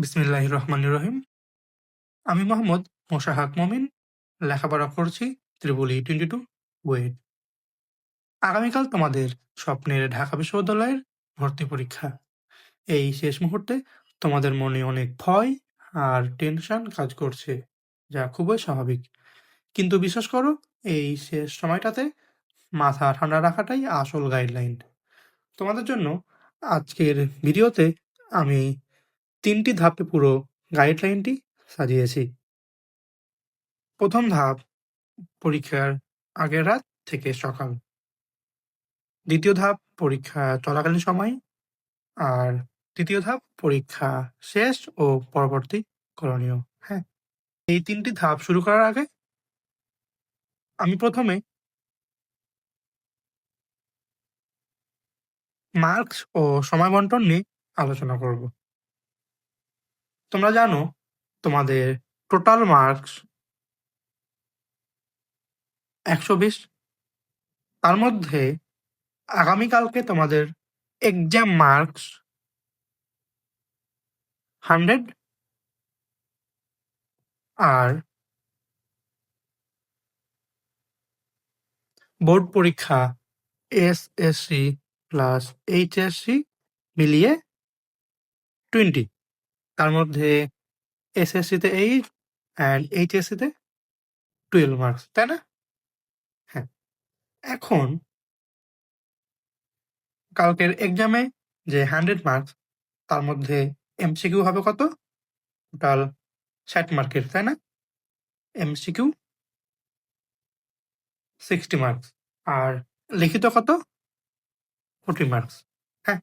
বিসমিল্লাহির রহমানির রহিম। আমি মোহাম্মদ মোশাহাক মমিন। লেখাপড়া করছি ত্রিপল ই 22 বুয়েট। আগামীকাল তোমাদের স্বপ্নের ঢাকা বিশ্ববিদ্যালয়ের ভর্তি পরীক্ষা। এই শেষ মুহূর্তে তোমাদের মনে অনেক ভয় আর টেনশন কাজ করছে, যা খুবই স্বাভাবিক। কিন্তু বিশ্বাস করো, এই শেষ সময়টাতে মাথা ঠান্ডা রাখাটাই আসল গাইডলাইন। তোমাদের জন্য আজকের ভিডিওতে আমি ৩টি ধাপে পুরো গাইডলাইনটি সাজিয়েছি। প্রথম ধাপ, পরীক্ষার আগের রাত থেকে সকাল। দ্বিতীয় ধাপ, পরীক্ষা চলাকালীন সময়। আর তৃতীয় ধাপ, পরীক্ষা শেষ ও পরবর্তী করণীয়। হ্যাঁ, এই ৩টি ধাপ শুরু করার আগে আমি প্রথমে মার্কস ও সময় বন্টন নিয়ে আলোচনা করব। তোমরা জানো, তোমাদের টোটাল মার্কস ১২০। তার মধ্যে আগামীকালকে তোমাদের এক্সাম মার্কস 100 আর বোর্ড পরীক্ষা এসএসসি প্লাস এইচএসসি মিলিয়ে 20। তার মধ্যে এসএসসিতে 8 অ্যান্ড এইচএসসিতে 12 মার্কস, তাই না? হ্যাঁ। এখন কালকের এক্সামে যে 100 মার্কস, তার মধ্যে এমসিকিউ হবে কত? টোটাল 60 মার্কের, তাই না? এমসিকিউ 60 মার্কস আর লিখিত কত? 40 মার্কস। হ্যাঁ,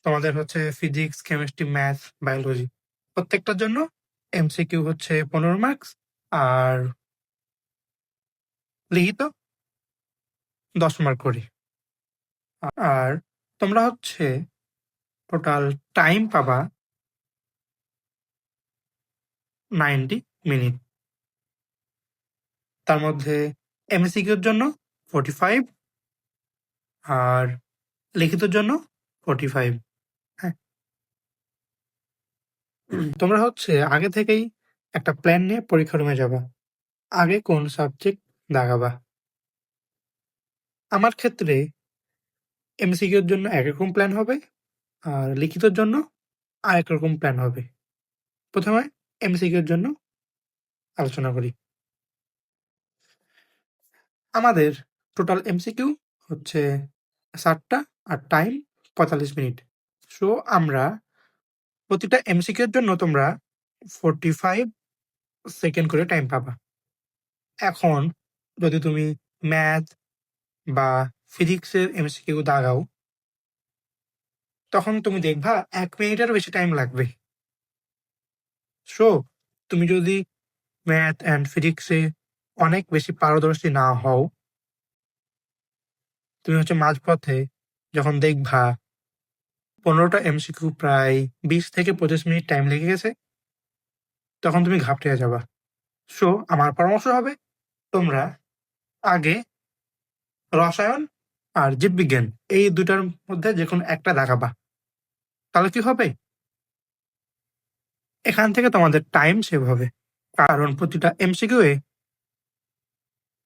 তোমাদের হচ্ছে ফিজিক্স, কেমিস্ট্রি, ম্যাথ, বায়োলজি প্রত্যেকটার জন্য এমসিকিউ হচ্ছে 15 মার্কস আর লিখিত 10 মার্ক করে। আর তোমরা হচ্ছে টোটাল টাইম পাবা 90 মিনিট। তার মধ্যে এমসিকিউর জন্য 45 আর লিখিতর জন্য 45। হ্যাঁ, তোমরা হচ্ছে আগে থেকেই একটা প্ল্যান নিয়ে পরীক্ষা রুমে যাবা। আগে কোন সাবজেক্ট দাগাবা। আমার ক্ষেত্রে এমসিকিউর জন্য একরকম প্ল্যান হবে আর লিখিতর জন্য আরেক রকম প্ল্যান হবে। প্রথমে এমসিকিউর জন্য আলোচনা করি। আমাদের টোটাল এমসিকিউ হচ্ছে 7টা আর টাইম 45 মিনিট। সো আমরা প্রতিটা এমসিকিউর জন্য তোমরা 45 সেকেন্ড করে টাইম পাবা। এখন যদি তুমি ম্যাথ বা ফিজিক্সের এমসিকিউ দাগাও, তখন তুমি দেখবা 1 মিনিটেরও বেশি টাইম লাগবে। সো তুমি যদি ম্যাথ অ্যান্ড ফিজিক্সে অনেক বেশি পারদর্শী না হও, তুমি হচ্ছে মাঝপথে যখন দেখবা 15টা এমসিকিউ প্রায় 20 থেকে 25 মিনিট টাইম লেগে গেছে, তখন তুমি ঘাবড়ে যাবা। সো আমার পরামর্শ হবে, তোমরা আগে রসায়ন আর জীববিজ্ঞান এই ২টার মধ্যে যেকোনো একটা দাগাবা। তাহলে কি হবে? এখান থেকে তোমাদের টাইম সেভ হবে। কারণ প্রতিটা এমসিকিউ এ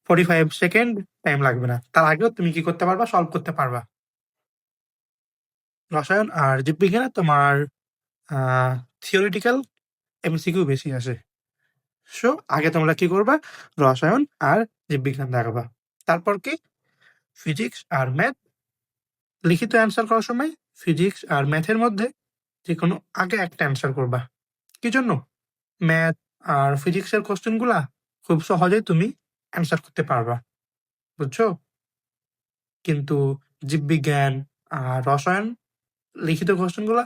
45 সেকেন্ড টাইম লাগবে না। তার আগেও তুমি কি করতে পারবা? সলভ করতে পারবা। রসায়ন আর জীববিজ্ঞানে তোমার আ থিওরিটিক্যাল এমসিকিউ বেশি আসে। সো আগে তোমরা কি করবা? রসায়ন আর জীববিজ্ঞান দাগাবা। তারপর কি? ফিজিক্স আর ম্যাথ। লিখিত অ্যান্সার করার সময় ফিজিক্স আর ম্যাথের মধ্যে যেকোনো আগে একটা অ্যান্সার করবা। কি জন্য? ম্যাথ আর ফিজিক্সের কোয়েশ্চেনগুলা খুব সহজেই তুমি অ্যান্সার করতে পারবা। বুঝছো? কিন্তু জীববিজ্ঞান আর রসায়ন লিখিত কোয়েশ্চেনগুলা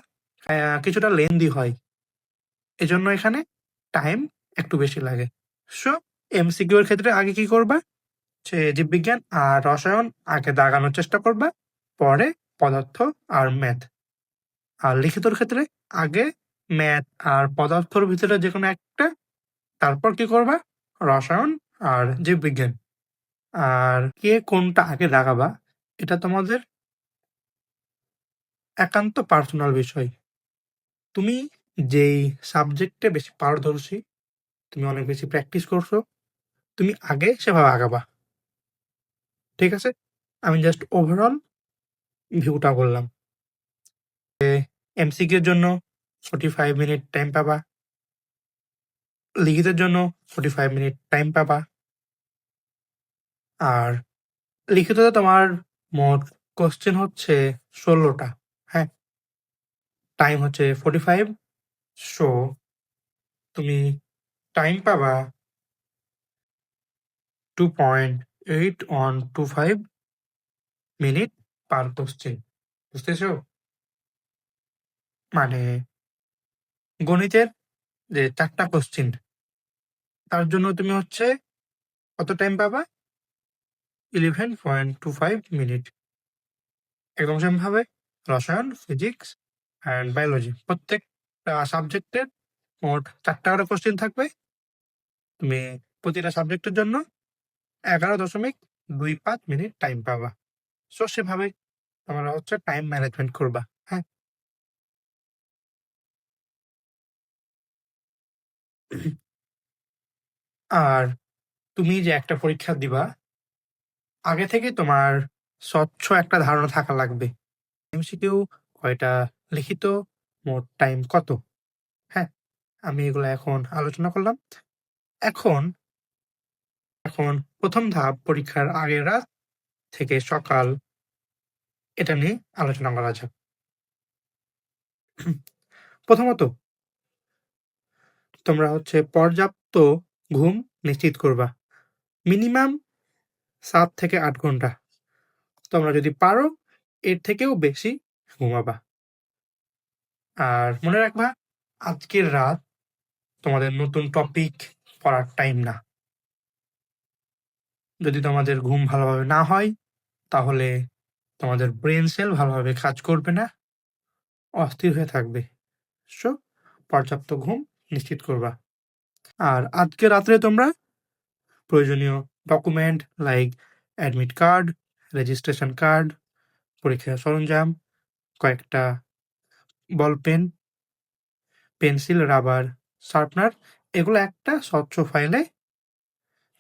কিছুটা লেন্দি হয়। এজন্য এখানে টাইম একটু বেশি লাগে। সো এমসিকিউ এর ক্ষেত্রে আগে কি করবা? যে জীববিজ্ঞান আর রসায়ন আগে দাগানোর চেষ্টা করবা, পরে পদার্থ আর ম্যাথ। আর লিখিতর ক্ষেত্রে আগে ম্যাথ আর পদার্থর ভিতরে যেকোনো একটা, তারপর কি করবা? রসায়ন আর জীববিজ্ঞান। আর কে কোনটা আগে দাগাবা, এটা তোমাদের একান্ত পার্সোনাল বিষয়। তুমি যেই সাবজেক্টে বেশি পারদর্শী, তুমি অনেক বেশি প্র্যাকটিস করছো, তুমি আগে সেভাবে আগাবা। ঠিক আছে? আমি জাস্ট ওভারঅল ভিউটা বললাম। এমসিকিউ এর জন্য 45 মিনিট টাইম পাবা। লিখিতের জন্য 45 মিনিট টাইম পাবা। আর লিখিততে তোমার মোট কোয়েশ্চেন হচ্ছে ১৬ টা। হ্যাঁ? টাইম হচ্ছে 45। সো তুমি টাইম পাবা 2.8125 মিনিট পার কোয়েশ্চেন। বুঝতেছো? মানে গণিতের যে ৪ টা কোয়েশ্চেন, তার জন্য তুমি হচ্ছে কত টাইম পাবা? 11.25 মিনিট। একদম সেমভাবে রসায়ন, ফিজিক্স অ্যান্ড বায়োলজি প্রত্যেকটা সাবজেক্টের মোট ৪ টা করে কোয়েশ্চেন থাকবে। তুমি প্রতিটা সাবজেক্টের জন্য 11.25 মিনিট টাইম পাবা। সো সেভাবে তোমরা হচ্ছে টাইম ম্যানেজমেন্ট করবা। হ্যাঁ? আর তুমি যে একটা পরীক্ষা দিবা, আগে থেকে তোমার স্বচ্ছ একটা ধারণা থাকা লাগবে। এমসিকিউ কয়টা, লিখিত, মোট টাইম কত। হ্যাঁ? আমি এগুলা এখন আলোচনা করলাম। এখন এখন ১ম ধাপ পরীক্ষার আগের রাত থেকে সকাল, এটা নিয়ে আলোচনা করা যাক। প্রথমত তোমরা হচ্ছে পর্যাপ্ত ঘুম নিশ্চিত করবা। মিনিমাম ৭ থেকে ৮ ঘন্টা। তোমরা যদি পারো এর থেকেও বেশি ঘুমাবা। আর মনে রাখবা, আজকের রাত তোমাদের নতুন টপিক পড়ার টাইম না। যদি তোমাদের ঘুম ভালোভাবে না হয়, তাহলে তোমাদের ব্রেন সেল ভালোভাবে কাজ করবে না, অস্থির হয়ে থাকবে। সো পর্যাপ্ত ঘুম নিশ্চিত করবা। আর আজকে রাত্রে তোমরা প্রয়োজনীয় document like admit card, registration card, পরীক্ষার সরঞ্জাম, কয়েকটা ball pen, pencil, rubber, sharpener, এগুলো একটা স্বচ্ছ ফাইলে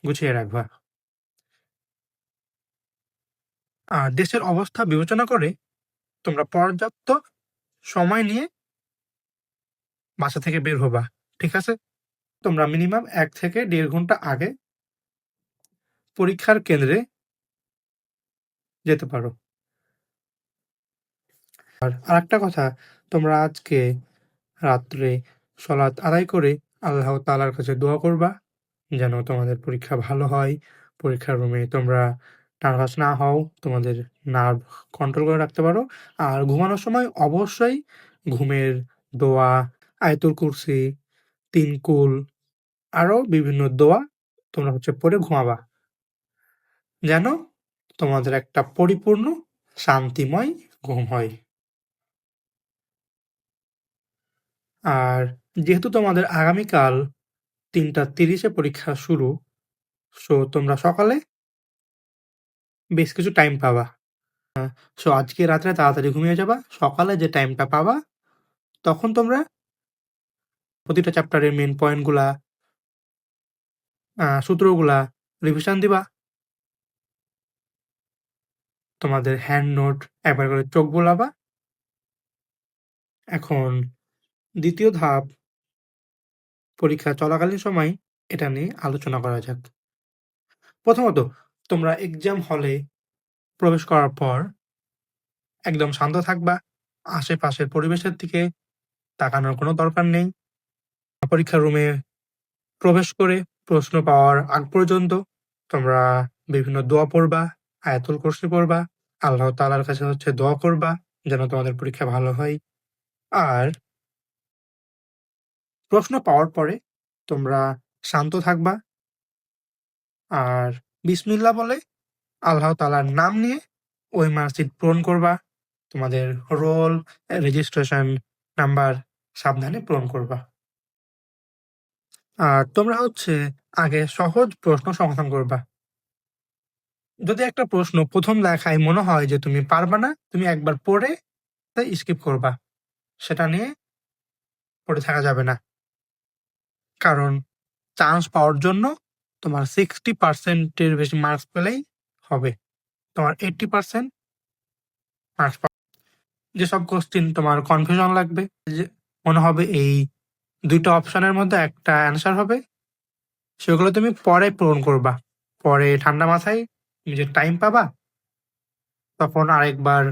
গুছিয়ে রাখবা। আর দেশের অবস্থা বিবেচনা করে তোমরা পর্যাপ্ত সময় নিয়ে বাসা থেকে বের হবা। ঠিক আছে? তোমরা মিনিমাম ১ থেকে ১.৫ ঘন্টা আগে পরীক্ষার কেন্দ্রে যেতে পারো। আর আরেকটা কথা, তোমরা আজকে রাত্রে সলাত আদায় করে আল্লাহ তাআলার কাছে দোয়া করবা যেন তোমাদের পরীক্ষা ভালো হয়। পরীক্ষার রুমে তোমরা নার্ভাস না হও, তোমাদের নার্ভ কন্ট্রোল করে রাখতে পারো। আর ঘুমানোর সময় অবশ্যই ঘুমের দোয়া, আয়াতুল কুরসি, ৩ কুল, আরো বিভিন্ন দোয়া তোমরা হচ্ছে পড়ে ঘুমাবা। যেন তোমাদের একটা পরিপূর্ণ শান্তিময় ঘুম হয়। আর যেহেতু তোমাদের আগামীকাল ৩:৩০ এ পরীক্ষা শুরু, সো তোমরা সকালে বেশ কিছু টাইম পাবা। সো আজকে রাত্রে তাড়াতাড়ি ঘুমিয়ে যাবা। সকালে যে টাইমটা পাবা, তখন তোমরা প্রতিটা চ্যাপ্টারের মেইন পয়েন্টগুলা, সূত্রগুলা রিভিশন দিবা। তোমাদের হ্যান্ড নোট একবার করে চোখ বুলাবা। এখন ২য় ধাপ, পরীক্ষা চলাকালীন সময় এটা নিয়ে আলোচনা করা যাক। প্রথমত, তোমরা এক্সাম হলে প্রবেশ করার পর একদম শান্ত থাকবা। আশেপাশের পরিবেশের দিকে তাকানোর কোনো দরকার নেই। পরীক্ষার রুমে প্রবেশ করে প্রশ্ন পাওয়ার আগ পর্যন্ত তোমরা বিভিন্ন দোয়া পড়বা, আয়াতুল কুরসি পড়বা, আল্লাহ তাআলার কাছে হচ্ছে দোয়া করবা যেন তোমাদের পরীক্ষা ভালো হয়। আর প্রশ্ন পাওয়ার পরে তোমরা শান্ত থাকবা। আর বিসমিল্লাহ বলে আল্লাহ তাআলার নাম নিয়ে ওই মার্কশিট পূরণ করবা। তোমাদের রোল, রেজিস্ট্রেশন নাম্বার সাবধানে পূরণ করবা। আর তোমরা হচ্ছে আগে সহজ প্রশ্ন সমাধান করবা। যদি একটা প্রশ্ন ১ম দেখায় মনে হয় যে তুমি পারবা না, তুমি একবার পড়ে স্কিপ করবা। সেটা নিয়ে পড়ে থাকা যাবে না। কারণ চান্স পাওয়ার জন্য তোমার 60% এর বেশি মার্কস পেলেই হবে। তোমার 80% মার্কস যেসব কোশ্চেন তোমার কনফিউশন লাগবে, যে মনে হবে এই ২ টা অপশনের মধ্যে একটা অ্যান্সার হবে, সেগুলো তুমি পরে পূরণ করবা। পরে ঠান্ডা মাথায় নিজের টাইম পাবা, তখন আরেকবার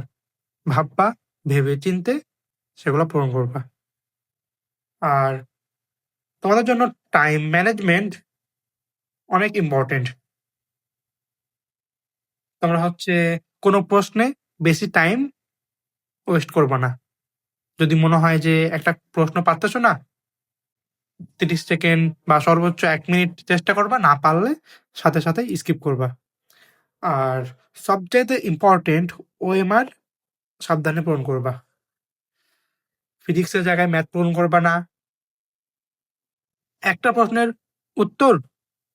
ভাববা, ভেবে চিন্তে সেগুলো পূরণ করবা। আর তোমাদের জন্য টাইম ম্যানেজমেন্ট অনেক ইম্পোর্টেন্ট। তোমরা হচ্ছে কোনো প্রশ্নে বেশি টাইম ওয়েস্ট করবা না। যদি মনে হয় যে একটা প্রশ্ন পারতেছো না, ৩০ সেকেন্ড বা সর্বোচ্চ ১ মিনিট চেষ্টা করবা, না পারলে সাথে স্কিপ করবা। আর সবচাইতে ইম্পোর্টেন্ট ওএমআর সাবধানে পূরণ করবা। ফিজিক্সের জায়গায় ম্যাথ পূরণ করবা না। একটা প্রশ্নের উত্তর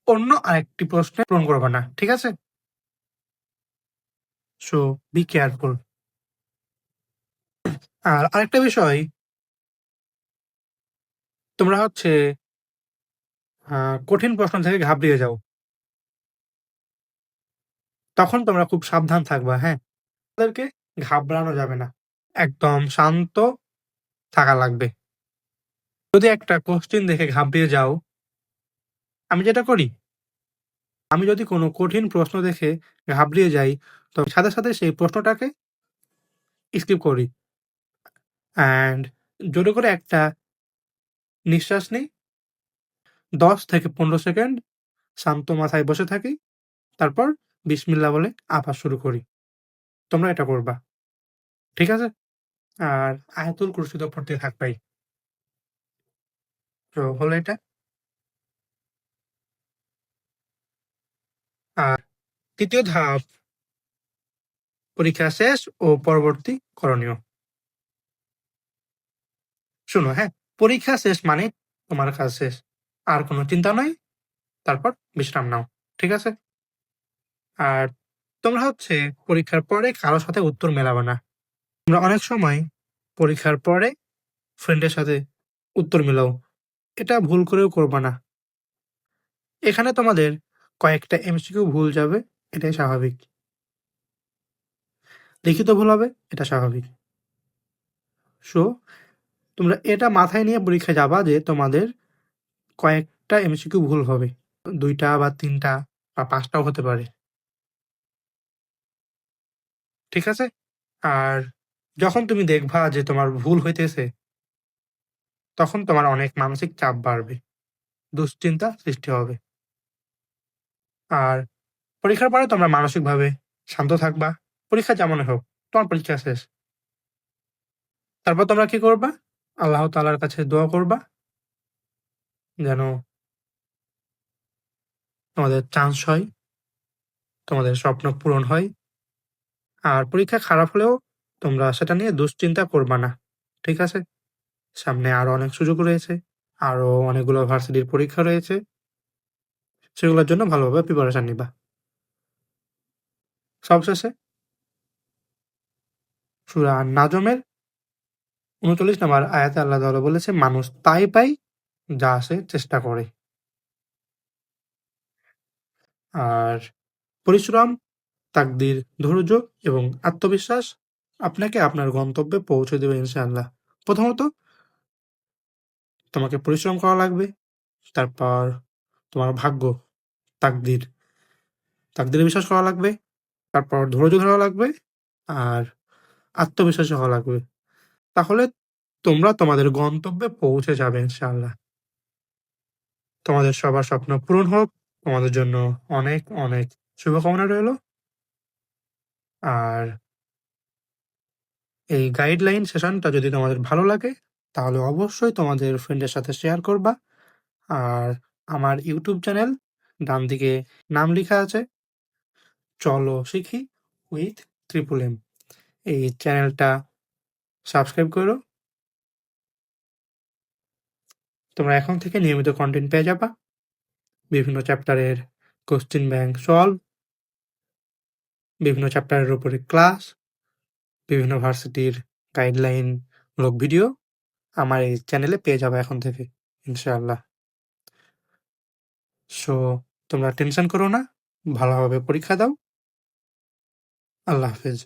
অন্য আরেকটি প্রশ্নে পূরণ করবা না। ঠিক আছে? So be careful. আর আরেকটা বিষয়, তোমরা হচ্ছে কঠিন প্রশ্ন থেকে ঘাবড়িয়ে যাও। তখন তোমরা খুব সাবধান থাকবা, হ্যাঁ? তাদেরকে ঘাবড়ানো যাবে না। একদম শান্ত থাকা লাগবে। যদি একটা কোশ্চেন দেখে ঘাবড়িয়ে যাও, আমি যেটা করি, আমি যদি কোনো কঠিন প্রশ্ন দেখে ঘাবড়িয়ে যাই, তো সাথে সেই প্রশ্নটাকে স্কিপ করি। অ্যান্ড জোরে করে একটা নিঃশ্বাস নিই। ১০ থেকে ১৫ সেকেন্ড শান্ত মাথায় বসে থাকি। তারপর বিসমিল্লাহ বলে আবার শুরু করি। তোমরা এটা করবা। ঠিক আছে? আর আয়াতুল কুরসি তো পড়তে থাকবাই। তো হলো এটা। আর ৩য় ধাপ, পরীক্ষা শেষ ও পরবর্তী করণীয়। শোনো, হ্যাঁ? পরীক্ষা শেষ মানে তোমার কাজ শেষ। আর কোনো চিন্তা নাই। তারপর বিশ্রাম নাও। ঠিক আছে? আর তোমরা হচ্ছে পরীক্ষার পরে কারো সাথে উত্তর মেলাবে না। তোমরা অনেক সময় পরীক্ষার পরে ফ্রেন্ডের সাথে উত্তর মেলাও। এটা ভুল করেও করবা না। এখানে তোমাদের কয়েকটা এমসিকিউ ভুল যাবে, এটাই স্বাভাবিক। লিখিত ভুল হবে, এটা স্বাভাবিক। সো তোমরা এটা মাথায় নিয়ে পরীক্ষায় যাবা যে তোমাদের কয়েকটা এমসিকিউ ভুল হবে। ২ টা বা ৩ টা বা ৫ টাও হতে পারে। ঠিক আছে? আর যখন তুমি দেখবা যে তোমার ভুল হইতেছে, তখন তোমার অনেক মানসিক চাপ বাড়বে। দুশ্চিন্তা সৃষ্টি হবে। আর পরীক্ষার পরে তোমরা মানসিকভাবে শান্ত থাকবা। পরীক্ষা যেমনই হোক, তোমার পরীক্ষা শেষ। তারপর তোমরা কি করবা? আল্লাহ তাআলার কাছে দোয়া করবা যেন তোমাদের চান্স হয়, তোমাদের স্বপ্ন পূরণ হয়। আর পরীক্ষা খারাপ হলেও তোমরা সেটা নিয়ে দুশ্চিন্তা করবা না। ঠিক আছে? সামনে আরো অনেক সুযোগ রয়েছে। আরো অনেকগুলো ভার্সিটির পরীক্ষা রয়েছে। সেগুলোর জন্য ভালোভাবে প্রিপারেশন নিবা। সবশেষে সূরা আন-নাজমের ৩৯ নম্বর আয়াতে আল্লাহ তাআলা বলেছে, "মানুষ তাই পায় যা সে চেষ্টা করে।" আর পরিশ্রম, তাকদির, ধৈর্য এবং আত্মবিশ্বাস আপনাকে আপনার গন্তব্যে পৌঁছে দেবে ইনশাআল্লাহ। প্রথমত তোমাকে পরিশ্রম করা লাগবে। তারপর তোমার ভাগ্য, তাকদির, তাকদিরে বিশ্বাস করা লাগবে। তারপর ধৈর্য ধরা লাগবে। আর আত্মবিশ্বাসী হওয়া লাগবে। তাহলে তোমরা তোমাদের গন্তব্যে পৌঁছে যাবে ইনশাআল্লাহ। তোমাদের সবার স্বপ্ন পূরণ হোক। তোমাদের জন্য অনেক শুভকামনা রইলো। আর এই গাইডলাইন সেশনটা যদি তোমাদের ভালো লাগে, তাহলে অবশ্যই তোমাদের ফ্রেন্ডের সাথে শেয়ার করবা। আর আমার ইউটিউব চ্যানেল, ডানদিকে নাম লিখা আছে, চলো শিখি উইথ ট্রিপল এম। এই চ্যানেলটা সাবস্ক্রাইব করো। তোমরা এখন থেকে নিয়মিত কনটেন্ট পেয়ে যাবা। বিভিন্ন চ্যাপ্টারের কোয়েশ্চেন ব্যাংক সলভ, বিভিন্ন চ্যাপ্টারের উপরে ক্লাস, বিভিন্ন ভার্সিটির গাইডলাইন মূলক ভিডিও। আমার এই চ্যানেলে পেয়ে যাবে এখন থেকে, ইনশাআল্লাহ। সো তোমরা টেনশন করো না, ভালোভাবে পরীক্ষা দাও। আল্লাহ হাফেজ।